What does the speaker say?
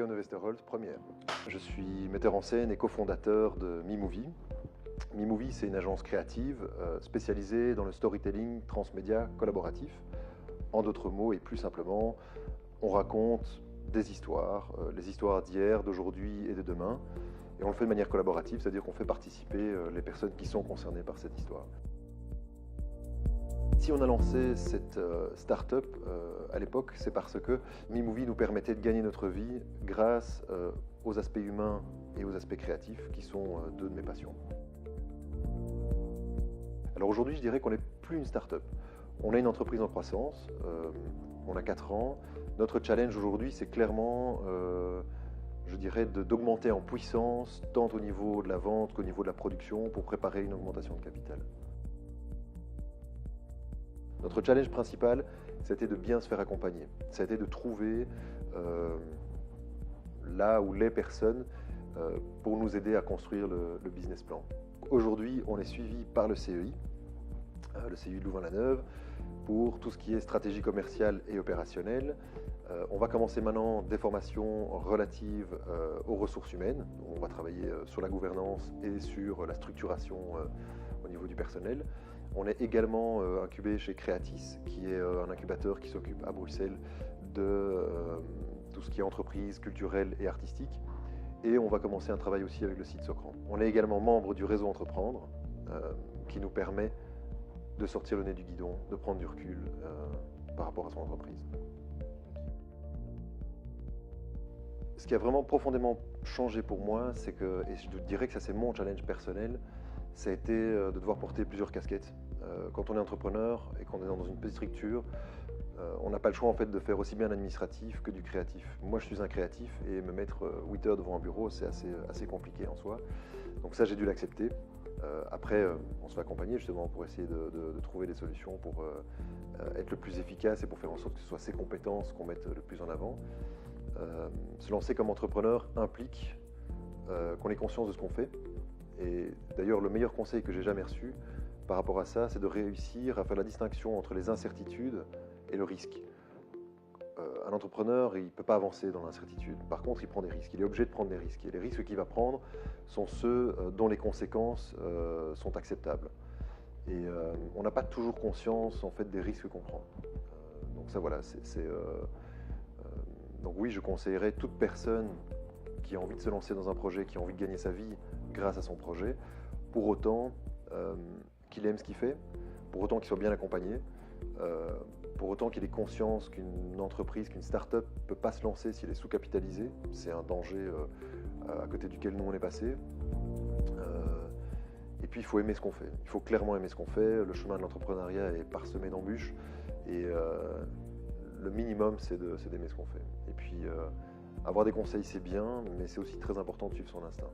Guillaume de Westerholt, première. Je suis metteur en scène et cofondateur de MeMovie. MeMovie, c'est une agence créative spécialisée dans le storytelling transmédia collaboratif. En d'autres mots et plus simplement, on raconte des histoires, les histoires d'hier, d'aujourd'hui et de demain. Et on le fait de manière collaborative, c'est-à-dire qu'on fait participer les personnes qui sont concernées par cette histoire. Si on a lancé cette start-up à l'époque, c'est parce que MeMovie nous permettait de gagner notre vie grâce aux aspects humains et aux aspects créatifs qui sont deux de mes passions. Alors aujourd'hui, je dirais qu'on n'est plus une start-up. On est une entreprise en croissance, on a 4 ans. Notre challenge aujourd'hui, c'est clairement, je dirais, d'augmenter en puissance, tant au niveau de la vente qu'au niveau de la production, pour préparer une augmentation de capital. Notre challenge principal, c'était de bien se faire accompagner. Ça a été de trouver là où les personnes pour nous aider à construire le business plan. Aujourd'hui, on est suivi par le CEI de Louvain-la-Neuve, pour tout ce qui est stratégie commerciale et opérationnelle. On va commencer maintenant des formations relatives aux ressources humaines. On va travailler sur la gouvernance et sur la structuration au niveau du personnel. On est également incubé chez Creatis, qui est un incubateur qui s'occupe à Bruxelles de tout ce qui est entreprise culturelle et artistique. Et on va commencer un travail aussi avec le site Socran. On est également membre du réseau Entreprendre, qui nous permet de sortir le nez du guidon, de prendre du recul par rapport à son entreprise. Ce qui a vraiment profondément changé pour moi, c'est que, et je dirais que ça c'est mon challenge personnel, ça a été de devoir porter plusieurs casquettes. Quand on est entrepreneur et qu'on est dans une petite structure, on n'a pas le choix en fait de faire aussi bien l'administratif que du créatif. Moi je suis un créatif et me mettre 8 heures devant un bureau, c'est assez compliqué en soi. Donc ça j'ai dû l'accepter. Après, on se fait accompagner justement pour essayer de trouver des solutions pour être le plus efficace et pour faire en sorte que ce soit ces compétences qu'on mette le plus en avant. Se lancer comme entrepreneur implique qu'on ait conscience de ce qu'on fait. Et d'ailleurs, le meilleur conseil que j'ai jamais reçu par rapport à ça, c'est de réussir à faire la distinction entre les incertitudes et le risque. Un entrepreneur, il ne peut pas avancer dans l'incertitude. Par contre, il prend des risques. Il est obligé de prendre des risques. Et les risques qu'il va prendre sont ceux dont les conséquences sont acceptables. Et on n'a pas toujours conscience en fait des risques qu'on prend. Donc ça, voilà. Donc oui, je conseillerais toute personne qui a envie de se lancer dans un projet, qui a envie de gagner sa vie grâce à son projet, pour autant qu'il aime ce qu'il fait, pour autant qu'il soit bien accompagné, pour autant qu'il ait conscience qu'une entreprise, qu'une start-up ne peut pas se lancer s'il est sous-capitalisé. C'est un danger à côté duquel nous on est passé. Et puis il faut aimer ce qu'on fait. Il faut clairement aimer ce qu'on fait. Le chemin de l'entrepreneuriat est parsemé d'embûches. Et le minimum, c'est d'aimer ce qu'on fait. Et puis avoir des conseils, c'est bien, mais c'est aussi très important de suivre son instinct.